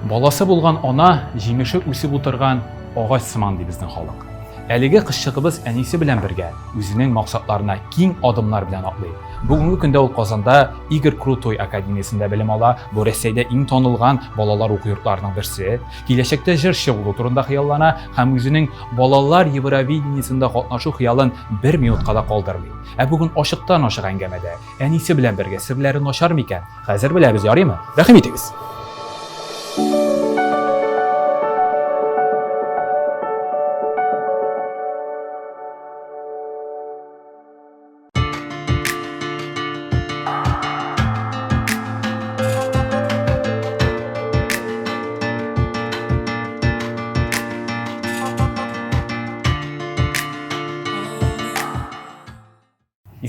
Баласы булган ана җимеше үсеп утырган агач сыман ди безнең халык. Әлеге кызчыгыбыз әнисе белән бергә үзенең максатларына киң адымнар белән атлый. Бүгенге көндә ул Казанда Игорь Крутой академиясендә белем ала. Бу Россиядә иң танылган балалар уку йортларының берсе. Киләчәктә җырчы булу турында хыяллана һәм үзенең балалар Евровидениесендә катнашу хыялын 1 минутка да калдырмый. Ә бүген ачыктан-ачык әңгәмәдә әнисе белән бергә серләрен ачар микән? Хәзер беләбез, ярыймы? Рәхим итегез.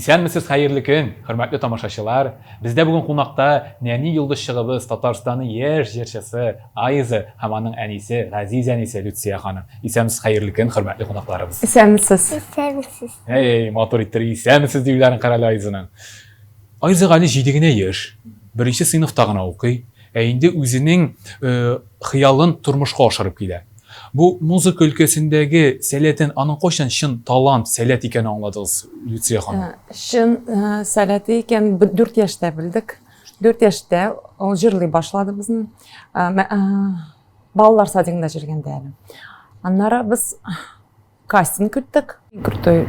Исәнмесез, хәерле көн, хөрмәтле тамашачылар. Бездә бүген кунакта нәни йолдызчыгыбыз, Татарстанның яшь җырчысы Айза һәм аның әнисе Газиз әнисе Люция ханым. Исәнмесез, хәерле көн, хөрмәтле кунакларыбыз. Исәнмесез. Исәнмесез. Матур иттер, исәнмесез диюләрен каралы Айзаның. Айза гали 7 генә яшь, 1нче сыйныфта гына укый, ә инде үзенең хыялын тормышка ашырып килә. Бу музыка өлкәсендәге сәләтен, аның кайчан чын талант, сәләт икәнен аңладыгыз, Люция ханым? Чын сәләте икән 4 яшьтә белдек. 4 яшьтә ул җырлый башлады безне. Балалар садигында җиргәндә әле. Аннары без кастинг көттек. Крутой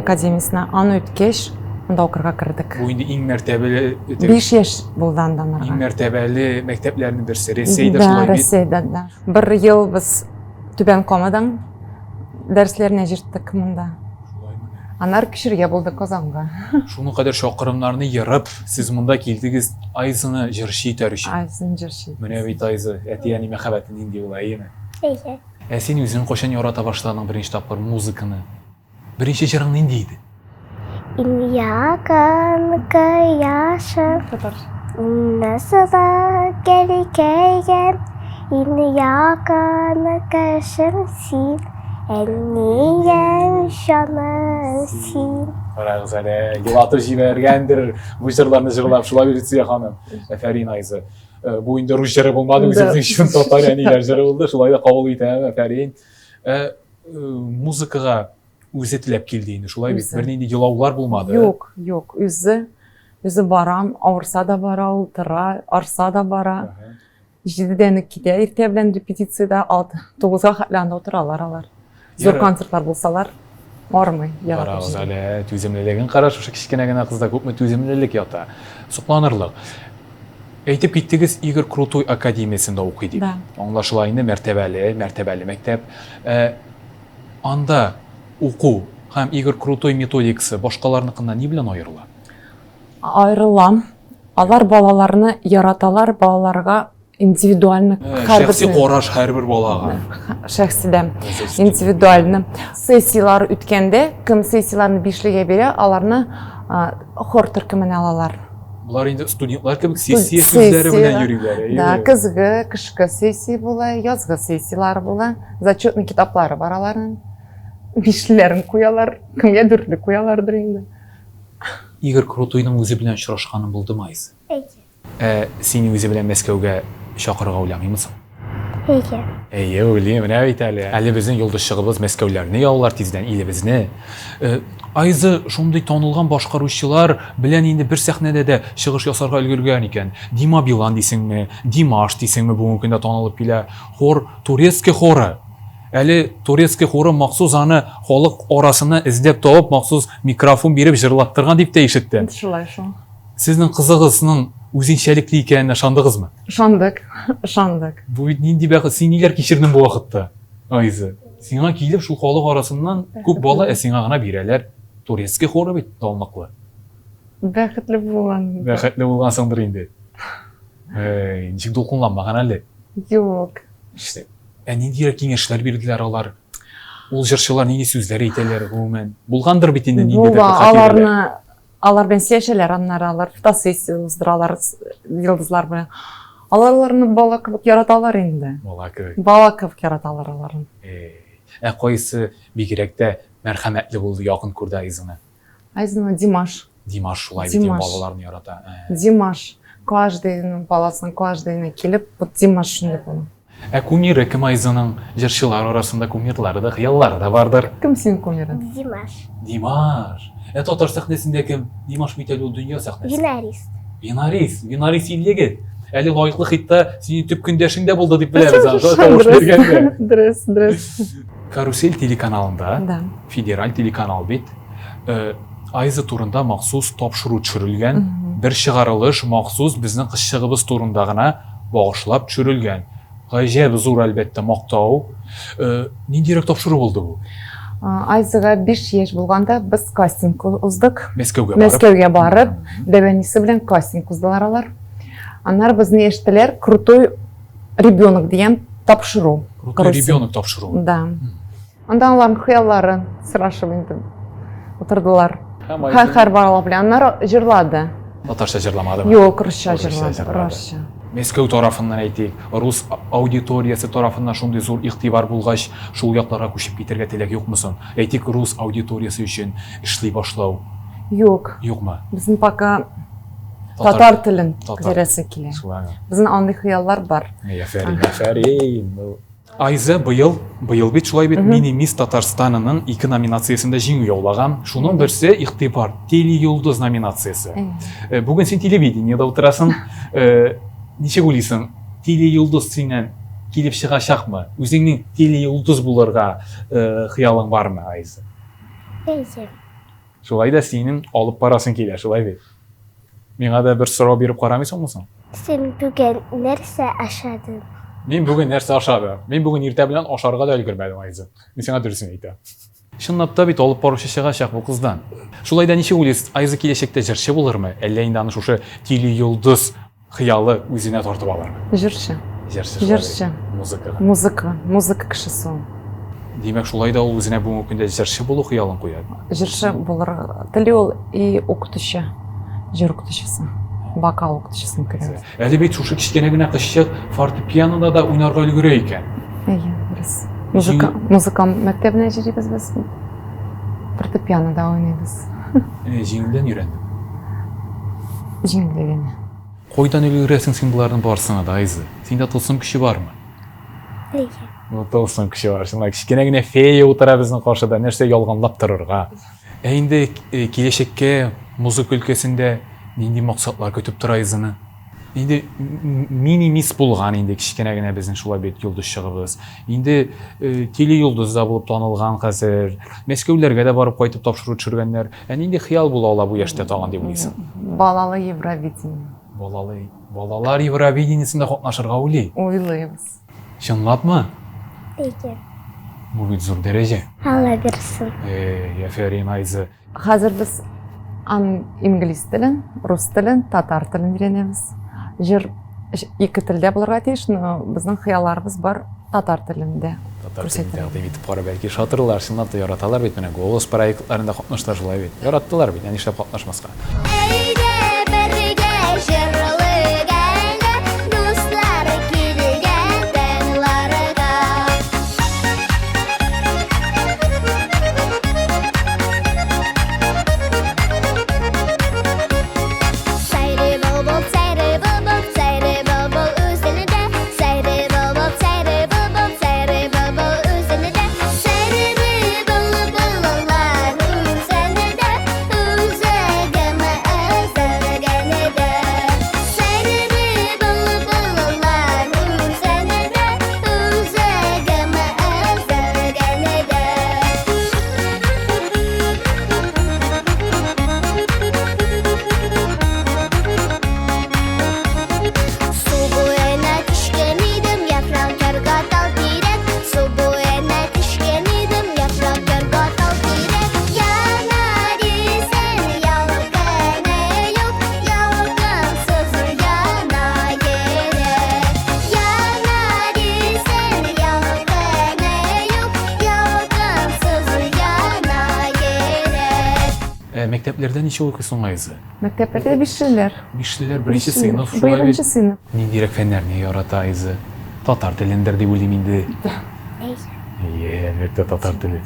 академиясенә аны үткәч, анда укырга кердек. Бу инде иң мәртәбәле 5 яшь булды аннары. Иң мәртәбәле мәктәпләрнең берсе. Рәсәйдә шулай бит. Рәсәйдә дә. 1 ел без Түбән Камадан дәресләренә җиттек монда. Аннары кичергә булды Казанга. Шуның кадәр шакырымнарны ярып, сез монда килдегез, Айзаны җырчы итәр өчен. Айзын җырчы. Менә бит Айза, әти-әни мәхәббәте нинди була, әйеме? Әйе. Ә син үзең кайчан ярата башладың беренче тапкыр музыканы? Беренче җырың нинди иде? Yakın kıyaşım nasıl gereken yakın kışım sin Elniyen şanısin. Карагыз әле, елатып җибәргәндер бу җырларны җырлап, шулай Люция ханым. Афәрин Айза. Бу инде рус җыры булмады, үзебезнең чын татар әниләр җыры булды, шулай да кабул итәм, афәрин. Музыкага үзе теләп килде инде, шулай бит. Бернинди елаулар булмады. Юк, үзе барам, авырса да бара, ултыра, арса да бара. 7-дән китә, иртә белән репетициядә 9-га хәтләндә утыралар алар. Зур концертлар булсалар, бармый. Карагыз әле, түземлелеген караш, шушы кичкенә генә кызда күпме түземлелек ята. Сокланырлык. Әйтеп киттегез, Игорь Крутой академиясендә укый дип. Аңлашыла инде, мәртәбәле мәктәп. Анда уку һәм Игорь Крутой методикасы башкаларныкыннан ни белән аерыла? Аерыла. Алар балаларны яраталар, балаларга индивидуальны шәхси караш һәрбер балага. Шәхсидә индивидуальны сессиялар үткәндә, кем сессияларны 5-легә бирә, аларны хор төркеменә алалар. Булар инде студентлар кебек сессия сүзләре белән йөриләр. Да, кызгы, кышкы сессия була, язгы сессиялар була, зачетный китаплары бар аларның. 5-ләрен куялар, кемгә 4-ле куялардыр инде. Игорь Крутойның үзе белән очрашканы булдымы Айза? Әйе. Син үзе белән Мәскәүгә чакырга уйламыймсың? Әйе. Әйе, уйлыйм, менә бит әле. Әле безнең йолдызчыгыбыз Мәскәүләрне яулар тиздән илебезне. Айза шундый танылган башкаручылар белән инде бер сәхнәдә дә чыгыш ясарга өлгергән икән. Дима Билан дисеңме, Димаш дисеңме бүгенге көндә танылып килә. Хор, турецкий хоры. Әле турецкий хоры махсус аны халык арасына эзләп табып, махсус микрофон биреп җырлаттырган дип тә ишеттем. Шулай шул. Сезнең кызыгызның үзенчәлекле икәненә ышандыгызмы? Ышандык. Бу нинди бәхет, син ниләр кичердең бу вакытта, Айза? Сиңа килеп шул халык арасыннан күп бала сиңа гына бирәләр. Турецкий хоры бит талмаклы. Бәхетле булгансыңдыр инде. Ничек дулкынланмаган әле? Юк. İşte, нинди киңәшләр бирделәр алар? Ул җырчылар нинди сүзләр әйтәләр гомумән? Булгандыр бит инде ниндидер хатирәләр. Алар белән сөйләшәләр, алар фотосессия уздыралар йолдызлар белән. Аларны бала кебек яраталар инде. Бала кебек яраталар аларны. Кайсы бигрәк тә мәрхәмәтле булды, якын күрде Айзаны? Айзаны Димаш. Димаш шулай бит балаларны ярата. Димаш. каждыйның баласының каждыйына келіп, вот Димаш шундай болу. Кумиры кім Айзаның жыршылар арасында кумирлары да, хыяллары да бардыр. Кім сенің кумирің? Димаш. Димаш. Татар сәхнесінде кім? Димаш бит әле ул дөнья сәхнәсе. Винарист. Винарис илдеге. Әле лайыклы хитта синең төп көндәшең дә булды дип беләбез. Дрес. Карусель телеканалында, Да. федераль телеканал бит, Айза турында махсус тапшыру төшерелгән, бер чыгарылыш махсус безнең кызчыгыбыз турында гына багышлап төшерелгән. Гаҗәп зур әлбәттә мактау. Ниндирәк тапшыру булды бу? Айзаға 5 яшь булганда біз кастинг уздык. Мәскәүгә барып, дәвәнисе белән кастинг уздылар алар. Аннар безне эштеләр крутой ребенок дигән тапшыру. Крутой ребенок тапшыру. Да. Анда аларның хыялларын сорашып инде утырдылар. Һәр бала белән аннар җырлады. Татарча җырламадымы? Юк, русча Русча җырлады. Русча. Мәскәү тарафыннан әйтик, рус аудиториясы тарафыннан шундый зур игътибар булгач, шул якларга күчеп китәргә теләк юкмы соң? Әйтик, рус аудиториясы өчен эшли башлау Юк. юкмы? Безнең пока татар телен Татар. күтәрәсе килә. Шулай. Безнең андый хыяллар бар. Афәрин. Айза быел бит шулай бит Мини-Мисс Татарстанының 2 номинациясында җиңү яулаган. Шуның берсе игътибар, теле-йолдыз номинациясы. Бүген син телевидениедә утырасың. Ничек уйлыйсың? Теле-йолдыз синнән килеп чыгачакмы? Үзеңнең теле-йолдыз булырга хыялың бармы, Айза? Әйе. Шулай да синең алып барасың килә, шулай бит. Миңа да бер сорау биреп карамыйсыңмы соң? Сен бүген нәрсә ашадың? Мин бүген нәрсә ашадым? Мин бүген иртә белән ашарга да өлгермәдем, Айза. Мин сиңа дөресен әйтәм. Чынлап та бит алып баручы чыгачак бу кыздан. Шулай да ничек уйлыйсыз, Айза киләчәктә җырчы булырмы? Әллә инде аны шушы теле-йолдыз хыялы үзенә тартып алырмы? Җырчы. Җырчы. Музыка. Музыка кешесе ул. Димәк, шулай да ул үзенә бүгенге көндә җырчы булу хыялын куя. Җырчы булырга теле ул и укытучы. Җыр укытучысы. Вокал укытучысын күрәбез. Әле бит шушы кичкенә генә кызчык фортепианода да уйнарга өлгерә икән. Әйе, дөрес. Музыка мәктәбенә җибәрибез без. Фортепианода уйнайбыз. Җиңелдән өйрәндем. Җиңелдән. Кайдан өлгерәсең син буларның барсына да, Айза? Синдә тылсым көче бармы? Әйе. Тылсым көче бар. Шулай кичкенә генә фея утыра безнең каршыда, нәрсә ялганлап торырга. Инде киләчәккә музыка өлкәсендә нинди максатлар көтеп тора Айзаны? Инде Мини-Мисс булган инде кичкенә генә безнең шулай бит йолдыз чыгыбыз. Инде теле-йолдыз да булып танылган хәзер. Мәскәүләргә дә барып кайтып тапшыру төшергәннәр. Нинди хыял була ала бу яшьтә тагын дип уйлыйсың? Балалы Евровидение. Балалар Евровидениесендә катнашырга уйлый. Уйлыйбыз. Чынлапмы? Әйе. Бу бит зур дәрәҗә. Алла бирсен. Афәрин, Айза. Хәзер без инглиз телен, рус телен, татар телен өйрәнәбез. Җыр ике телдә булырга тиеш, но безнең хыялларыбыз бар татар телендә. Татар телендә тәкъдим итеп кара, бәлки шатырлар, чынлап та яраталар бит менә голос проектларында катнаштылар шулай бит. Яраттылар бит, нишләп катнашмаска? Мәктәпләрдә ничә укыйсың, Айза? Мәктәпләрдә бишлеләр. Бишлеләр, беренче сыйныф, шулай бит. Беренче сыйныф. Ниндирәк фәннәрне ярата Айза? Татар телендер дип уйлыйм инде. Әйе. Әлбәттә татар теле.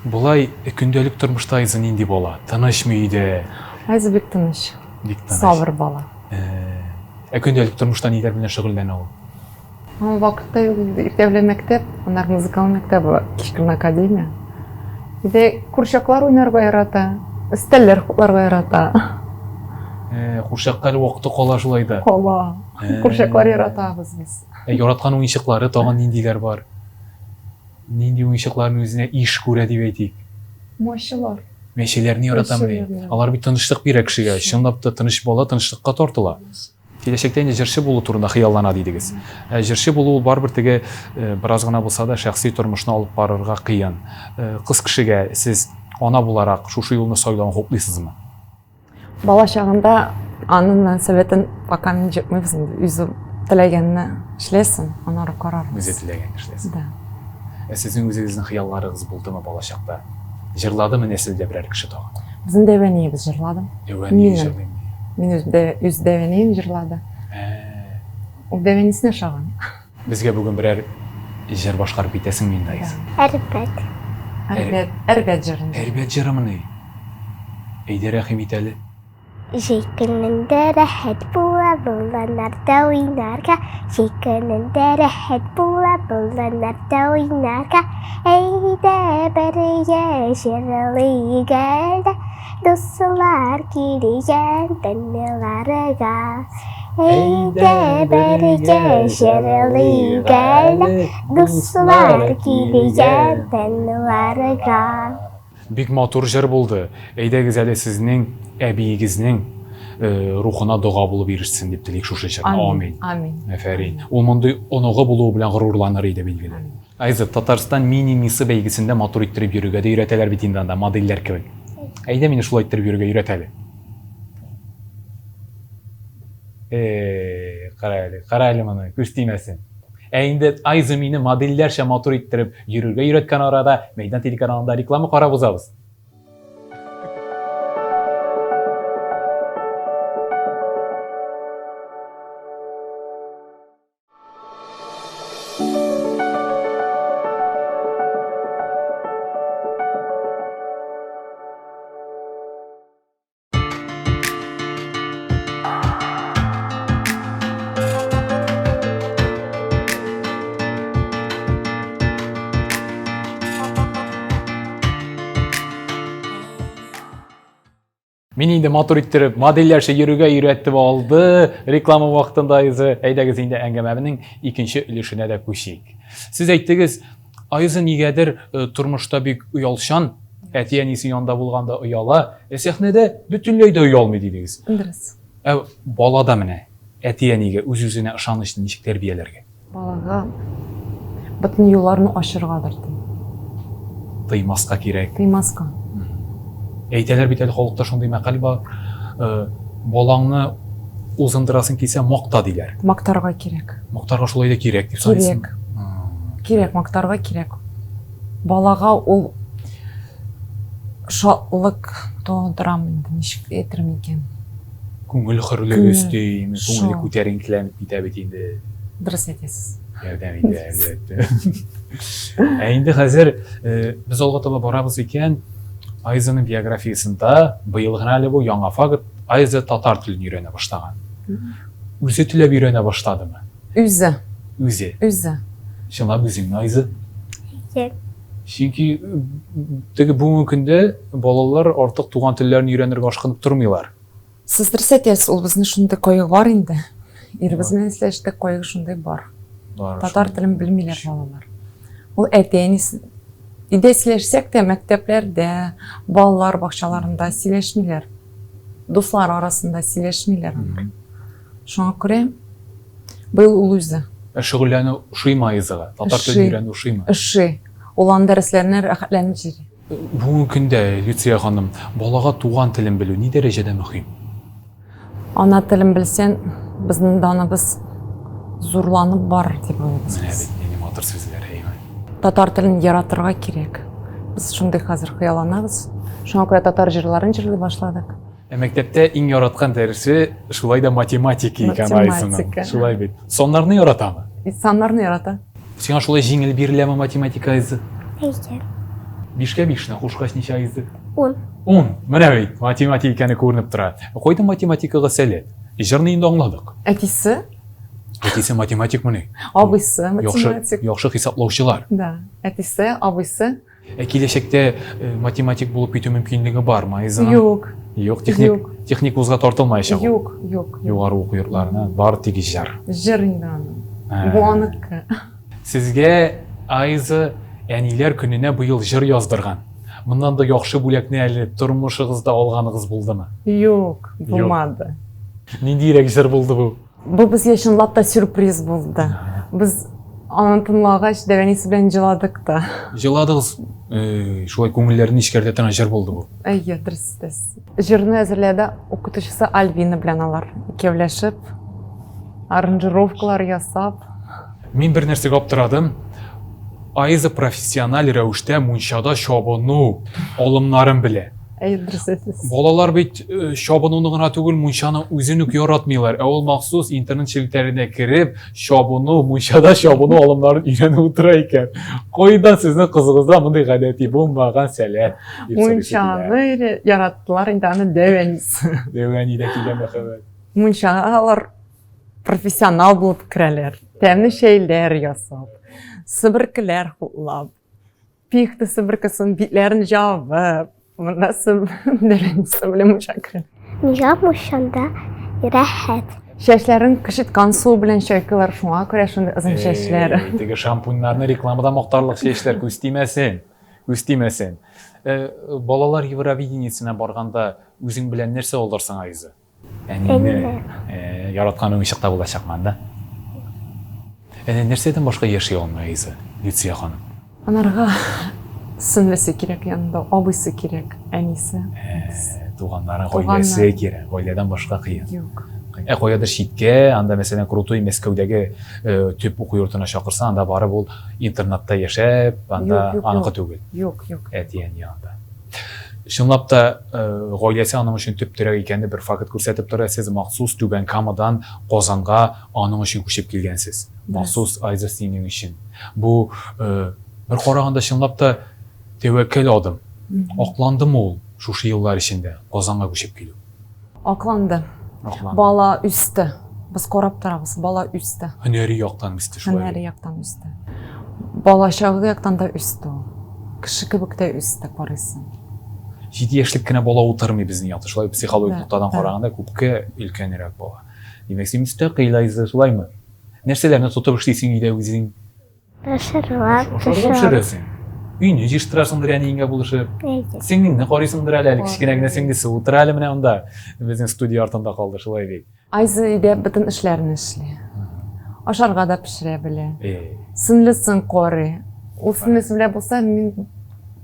Булай көндәлек тормышта Айза нинди бала? Тынычмы өйдә? Айза бик тыныч. Бик тыныч. Сабыр бала. Көндәлек тормышта ниләр белән шөгыльләнә ул? Вакытта иртәле мәктәп, аннар музыкаль мәктәбе, кичкелен академия. Иде курчаклар уйнарга ярата, өстәлләр хупларга ярата. Курчакка вакыты кала шулай да. Кала. Курчаклар яратабыз без. Яраткан уенчыклары тагын ниндиләр бар? Нинди уенчыкларны үзенә иш күрә дип әйтик? Машалар. Мәчеләрне яратамы? Мәчеләрне. Алар бит тынычлык бирә кешегә. Чынлап та тыныч бала тынычлыкка тартыла. Киләчәктә инде җырчы булу турында хыяллана дидегез. Җырчы булу барбер теге бераз гына булса да шәхси тормышны алып барырга кыен. Кыз кешегә сез ана буларак шушы юлны сайлауны хуплыйсызмы? Бала чагында анын советын пока мен җитмәбез инде. Үзе теләгәнне эшләсен, аннары карарбыз. Үзе теләгән эшләсен. Да. Сезнең үзегезнең хыялларыгыз булдымы бала чакта? Җырладымы нәселдә берәр кеше тагын? Безнең дәвәниебез җырладым. Дәвәни җырлыйм. Мин үз дәвәнием җырлады. Ул дәвәнисенә шаган. Безгә бүген берәр җыр башкарып китәсеңме инде айыз? Әрбәт. Әрбәт җырын. Әрбәт җырымыны. Әйдә рәхим ит әле. Җәй көнендә рәхәт була боланнарда уйнарга. Җәй көнендә рәхәт була боланнарда уйнарга. Әйдә бергә җырлыйк әле. Дуслар килгән тәннеләргә. Әйдә бергә җырлыйк әле. Дуслар килгән тәннеләргә. Бик матур җыр булды. Әйдәгез әле сезнең әбиегезнең рухына дуга булып ирешсен дип телик шушы җыр. Амин. Амин. Афәрин. Ул мондый оныгы булуы белән горурланыр иде билгеле. Айза, Татарстан мини-мисы бәйгесендә матур иттереп йөрергә дә өйрәтәләр бит инде анда модельләр кебек. Әйдә мине шулай иттереп йөрергә өйрәт әле. Кара әле моны, күз тимәсен. Инде Айза мине модельләрчә матур иттереп йөрергә өйрәткән арада Мәйдан телеканалында реклама карап узабыз. Мин инде матур иттереп модельләрчә йөрергә өйрәтеп алды. Реклама вакытында Айза, әйдәгез инде әңгәмәбезнең икенче өлешенә дә күчик. Сез әйттегез, Айза нигәдер тормышта бик уялчан, әти-әнисе янында булганда уяла, сәхнәдә бөтенләй дә уялмый дидегез. Дөрес. Балада менә әти-әнигә үз-үзенә ышанычны ничек тәрбияләргә? Балага бөтен юлларны ачыргадыр. Тыймаска кирәк. Тыймаска. Әйтәләр бит әле халыкта шундый мәкаль бар. Балаңны узындырасын килсә макта диләр. Мактарга кирәк. Мактарга шулай да кирәк дип саныйсың. Кирәк. Кирәк, мактарга кирәк. Балага ул шатлык тудырам инде, ничек әйтермен икән. Күңел хөрлеге өстейме, күңел күтәренкеләнеп китә бит инде. Дөрес әйтәсез. Ярдәм итә әлбәттә. Инде хәзер без алга таба барабыз икән. Айзаның биографиясында быел гына әле бу яңа факт, Айза татар телен өйрәнә башлаган. Үзе теләп өйрәнә башладымы? Үзе. Үзе. Чынлап үзеңне Айза? Чөнки теге бүгенге көндә балалар артык туган телләрне өйрәнергә ашкынып тормыйлар. Сез дөрес әйтәсез, ул безнең шундый кайгы бар инде. Иребез белән сөйләштек, кайгы шундый бар. Татар телен белмиләр балалар. Ул әти-әнисе иде сөйләшсәк тә мәктәпләрдә, балалар бакчаларында сөйләшмиләр. Дуслар арасында сөйләшмиләр. Шуңа күрә быел ул үзе. Шөгыльләнү ошыймы Айзага? Татар телен өйрәнү ошыймы? Ошый. Ул анда дәресләренә рәхәтләнеп йөри. Бүгенге көндә, Люция ханым, балага туган телен белү ни дәрәҗәдә мөһим? Ана телен белсәң, безнең даныбыз зурланып бар дип уйлыйбыз. Менә бит нинди матур сүзләр, әйме. Татар телен яратырга кирәк. Без шундый хәзер хыялланабыз. Шуңа күрә татар җырларын җырлый башладык. Мәктәптә иң яраткан дәресе шулай да математика икән Айзаның. Шулай бит. Соннарны яратамы? Саннарны ярата. Сиңа шулай җиңел биреләме математика Айза? Әйдә. 5-кә 5-не кушкач ничә Айза? 10. 10. Менә бит математиканы күренеп тора. Кайда математикага сәләт? Җырны инде аңладык. Әтисе, Әтисе математик мыни? абыйсы, математик. Яхшы хисаплаучылар. Да, әтисе, абыйсы. Киләчәктә математик булып китү мөмкинлеге бармы, Айза? Юк, Юк, Юк. техник вузга тартылмаячак. ул. юк, юк. Югары уку йортларына бар тик җыр. Жыр инде аның. Ә. Бу аныкы. Сезгә Айза әниләр көненә быел җыр яздырган. Моннан да яхшы бүләкне әле тормышыгызда алганыгыз булдымы? Юк, булмады. Ниндирәк җыр булды бу? Бу безгә чынлап та сюрприз булды. Без аны тыңлагач Дәвәнис белән җыладык та. Җыладыгыз, шулай күңелләрне ишкәртә торган җыр булды бу. Әйе, дөрес. Җырны әзерләде укытучысы Альвина белән алар. Икәүләшеп, аранжировкалар ясап. Мин бер нәрсәгә аптырадым. Айза профессиональ рәвештә мунчада чабыну алымнарын белә. Әйе, дөрес. Балалар бит чабынуны гына түгел, мунчаны үзен үк яратмыйлар. Ә ул махсус интернет челтәренә кереп, чабыну, мунчада чабыну алымнарын өйрәнеп утыра икән. Кайдан сезнең кызыгызда мондай гадәти булмаган сәләт? Мунчаны яраттылар инде аны Дәвәнис. Дәвәнидә килгән мәхәббәт. Мунчага алар профессионал булып керәләр. Тәмле шәйләр ясап, сыбыркылар хутлап, пихта сыбыркасын битләрен җавып, моннан Дәвәнис белән мунчакры. Yapmışanda rahat. Чәчләрен кышыткан су белән чайкалар, шуңа күрә шундый озын чәчләр. Теге шампуньнарны рекламада мактарлык чәчләр күз тимәсен. Күз тимәсен. Балалар Евровидениесенә барганда үзең белән нәрсә алырсың, Айза? Әнине яраткан уңышта булачакман да. Нәрсәдән башка яши алмый, Айза? Люция ханым. Анарга сіңлесе кирәк янында, абыйсы кирәк, әнисе. Туганнарын, гаиләсе кирәк. Гаиләдән башка кыен. Юк. Каядыр читкә, анда мәсәлән Крутой Мәскәүдәге төп уку йортына чакырса, анда барып ул интернатта яшәп, анда аныкы түгел. Юк. Әтиян янында. Чынлап та гаиләсе аның өчен төп терәк икәнне бер факт күрсәтеп тора. Сез махсус Түбән Камадан Казанга аның өчен күчеп килгәнсез. Махсус Айза синең өчен. Бу бер караганда чынлап та тәвәккәл адым. Акландымы ул шушы еллар эчендә Казанга күчеп килү? Акланды. Бала үсте. Без карап торабыз, бала үсте. Һөнәри яктан үсте шулай. Һөнәри яктан үсте. Бала чагы яктан да үсте. Кеше кебек тә үсте, карыйсың. 7 яшьлек кенә бала утырмый безнең янда. Шулай психологик ноктадан караганда күпкә өлкәнрәк бала. Димәк, син мөстәкыйль Айза, шулаймы? Нәрсәләрне тотып эшлисең өйдә үзең? Пешерәсең. Өйне җыштырасыңдыр әниеңә булышып. Сеңнеңне карыйсыңдыр әле, кичкенә генә сеңдесе утыра әле менә анда. Безнең студия артында калды, шулай бик. Айза өйдә бөтен эшләрне эшли. Ашарга да пешерә белә. Сіңлесен карый. Ул сіңлесе белән булса, мин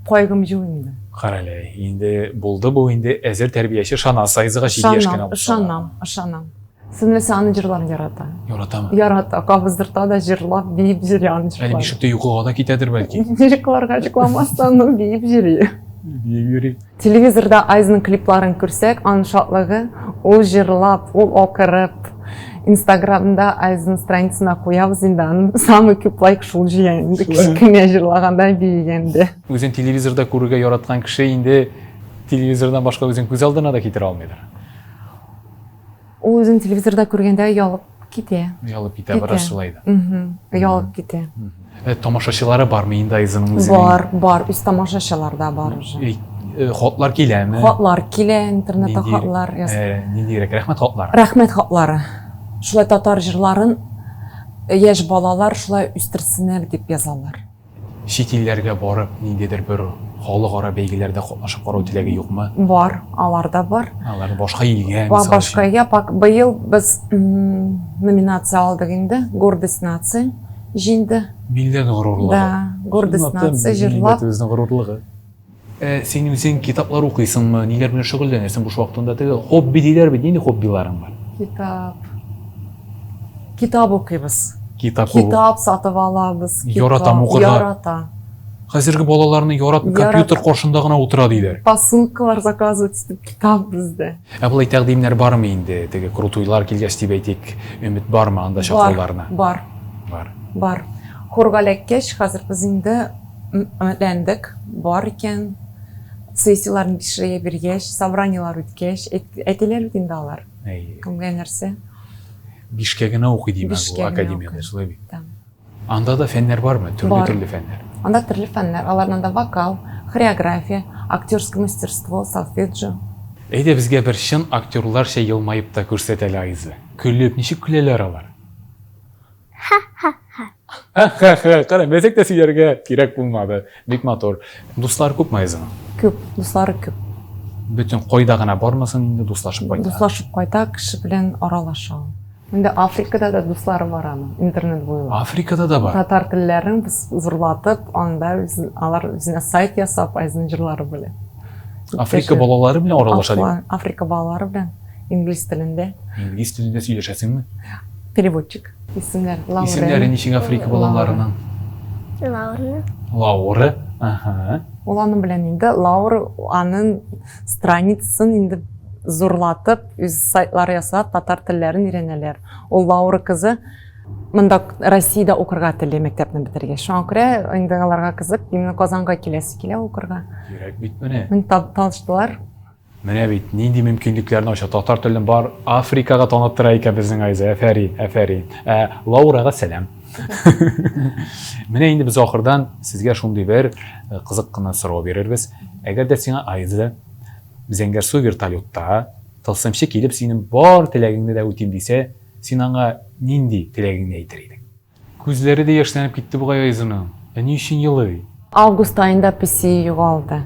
кайгым юк инде. Карале, инде булды бу, инде әзер тәрбияче Шанас Айзага 7 яшькә алды. Ышанам. Сіңлесе аны җырларын ярата. Яратамы? Ярата, кабыздырта да җырлап, биеп җырлан. Әле ничек тә йокыга да китәдер бәлки. Җырларга җыкламастан биеп җырлый. Биеп йөри. Телевизорда Айзаның клипларын күрсәк, аның шатлыгы, ул җырлап, ул акырып. Инстаграмда Айзаның страницасына куябыз инде, аның самый күп лайк шул җыя инде, кичкенә җырлаганда биегәндә. Үзен телевизорда күрергә яраткан кеше инде телевизордан башка үзен күз алдына да китерә алмыйдыр. Ул үзен телевизорда күргәндә ялып китә. Ялып китә, бераз шулай да. Ялып китә. Тамашачылары бармы инде Айзаның үзенең? Бар, үз тамашачылар да бар уже. Хатлар киләме? Хатлар килә, интернетта хатлар яз. Ниндирәк рәхмәт хатлары? Рәхмәт хатлары. Шулай татар җырларын яшь балалар шулай үстерсеннәр дип язалар. Чит илләргә барып, ниндидер бер халыкара бәйгеләрдә катнашып карау теләге юкмы? Бар, аларда бар. Алар башка илгә, Башка япак. Быел без номинация алдык инде, гордость нации җиңде. Милләт горурлыгы. Да, гордость нации җырлап. Безнең горурлыгы. Син үзең китаплар укыйсыңмы? Ниләр белән шөгыльләнәсең буш вакытында? Хобби диләр бит, нинди хоббиларың бар? Китап укыйбыз. Китап сатып алабыз. Яратам укырга. Ярата. Хәзерге балаларны яратып компьютер каршында гына утыра диләр. Посылкалар заказывать итеп китап бездә. Булай тәкъдимнәр бармы инде? Теге крутуйлар килгәч дип әйтик, өмет бармы анда чакыруларына? сессияларын киширәя бергәч, собраниялар үткәч, әйтәләр бит инде алар. Кемгә нәрсә? Бишкәгенә укый димәк бу Бишкәгенә академиядә, укый. шулай бит. Там. Анда да фәннәр бармы? Бар. Төрле фәннәр. Анда төрле фәннәр, аларның да вокал, хореография, актерское мастерство, солфеджио. Әйдә безгә бер чын актерларча елмаеп та күрсәтәле Айза. Көлеп ничек көләләр алар? Ха-ха-ха, кара, мәзәк тә сөйләргә кирәк булмады. Бик матур. Дуслар күпме Айзаның? Күп, дуслары күп. Бөтен кайда гына бармасын инде дуслашып кайта. Дуслашып кайта, кеше белән аралаша. Инде Африкада да дуслары бар аның, интернет буйлап. Африкада да бар. Татар телләрен без зурлатып, анда алар үзенә сайт ясап, Айзаның җырлары белән. Африка балалары белән аралаша дип. Африка балалары белән инглиз телендә. Инглиз телендә сөйләшәсеңме? Переводчик. Исемнәр. Исемнәре ничек Африка балаларының? Лаура. Лаура. Ага. Ул аның белән инде Лаура аның страницасын инде зурлатып, үз сайтлар ясап, татар телләрен өйрәнәләр. Ул Лаура кызы монда Россиядә укырга теле мәктәпне бетергән. Шуңа күрә инде аларга кызык, именно Казанга килә укырга. Кирәк бит менә. Мен таныштылар. Менә бит нинди мөмкинлекләрне ача. Татар телен бар Африкага таныттыра икән безнең Айза. Афәрин. Лаурага сәлам. Менә инде без ахырдан сезгә шундый бер кызык кына сорау бирербез. Әгәр дә сиңа Айза Зәңгәрсу вертолетта тылсымчы килеп синең бар теләгеңне дә үтим дисә, син аңа нинди теләгеңне әйтер идең? Күзләре дә яшьләнеп китте бугай Айзаның. Ни өчен елый? Август айында песи югалды.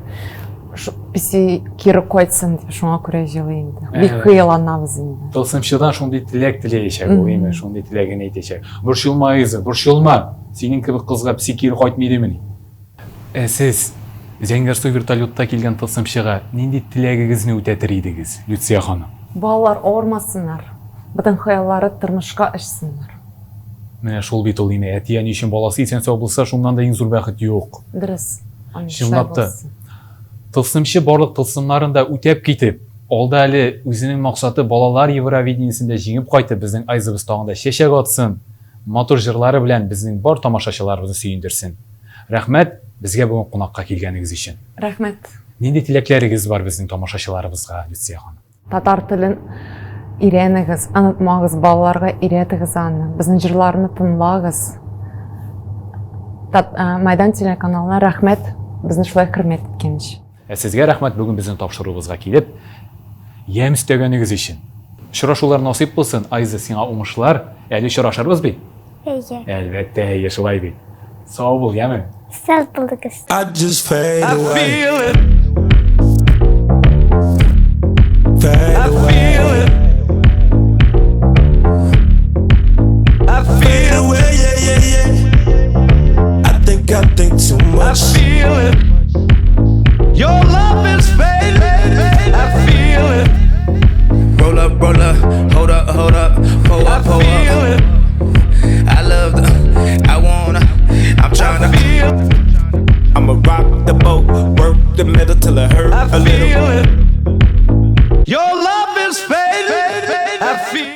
Песи кире кайтсын дип шуңа күрә җылый инде. Бик хыялланабыз инде. Тылсымчыдан шундый теләк теләячәк ул име, шундый теләген әйтәчәк. Борчылма Айза, борчылма. Синең кебек кызга песи кире кайтмыйдымыни? Сез Зәңгәрсу вертолетта килгән тылсымчыга нинди теләгегезне үтәтер идегез, Люция ханым? Балалар авырмасыннар. Бүтән хыяллары тормышка ашсыннар. Менә шул бит ул име. Әти-әни өчен баласы исән-сау булса, шуннан да иң зур бәхет юк. Дөрес. Чынлап та. Тылсымчы барлык тылсымнарын да үтәп китеп, алда әле үзенең максаты балалар Евровидениесендә җиңеп кайтып, безнең Айзабыз тагында чәчәк атсын, матур җырлары белән безнең бар тамашачыларыбызны сөендерсен. Рәхмәт безгә бүген кунакка килгәнегез өчен. Рәхмәт. Нинди теләкләрегез бар безнең тамашачыларыбызга, Люция ханым? Татар телен өйрәнегез, онытмагыз, балаларга өйрәтегез аны. Безнең җырларны тыңлагыз. Майдан телеканалына рәхмәт, безне шулай хөрмәт иткән өчен. Сезгә рәхмәт бүген безнең тапшыруыбызга килеп, ямь истәгәнегез өчен. Очрашулар насыйп булсын, Айза, сиңа уңышлар. Әле очрашырбыз бит? Әйе. Әлбәттә, шулай бит. Сау бул, яме? Сау булыгыз. I just fade away. Feel it. Fade I away. feel it. I Fade feel away, yeah. I think too I much. feel it. Your love is fading. I feel it. Roll up, hold up, pull I up, feel it. I love I wanna, I'm tryna. Feel. I'ma rock the boat, work the middle till it hurt I a little. feel it. Your love is fading. I feel.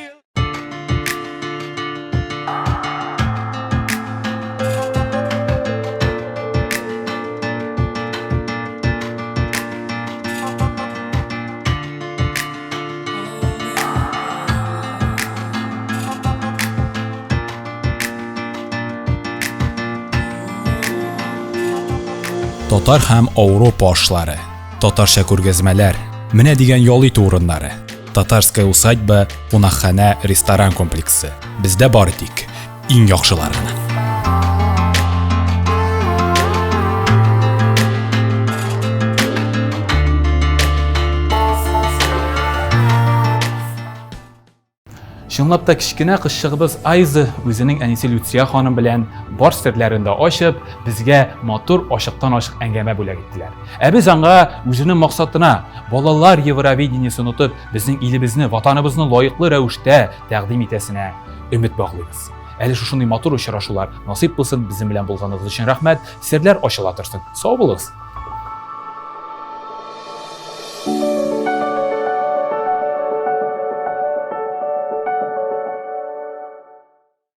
Татар һәм Авропа ашлары, татарча күргәзмәләр, менә дигән ял итү урыннары, татарская усадьба, кунакханә, ресторан комплексы. Бездә бар тик иң яхшылары. Чынлап та кичкенә кызчыгыбыз Айза үзенең әнисе Люция ханым белән бар серләрен дә ачып, безгә матур ачыктан-ачык әңгәмә бүләк иттеләр. Ә без аңа үзенең максатына, балалар Евровидениесен отып, безнең илебезне, ватаныбызны лаеклы рәвештә тәкъдим итәсенә өмет баглыйбыз. Әле шушындый матур очрашулар насыйп булсын, безнең белән булганыгыз өчен рәхмәт. Серләр ачыла торсын. Сау булыгыз.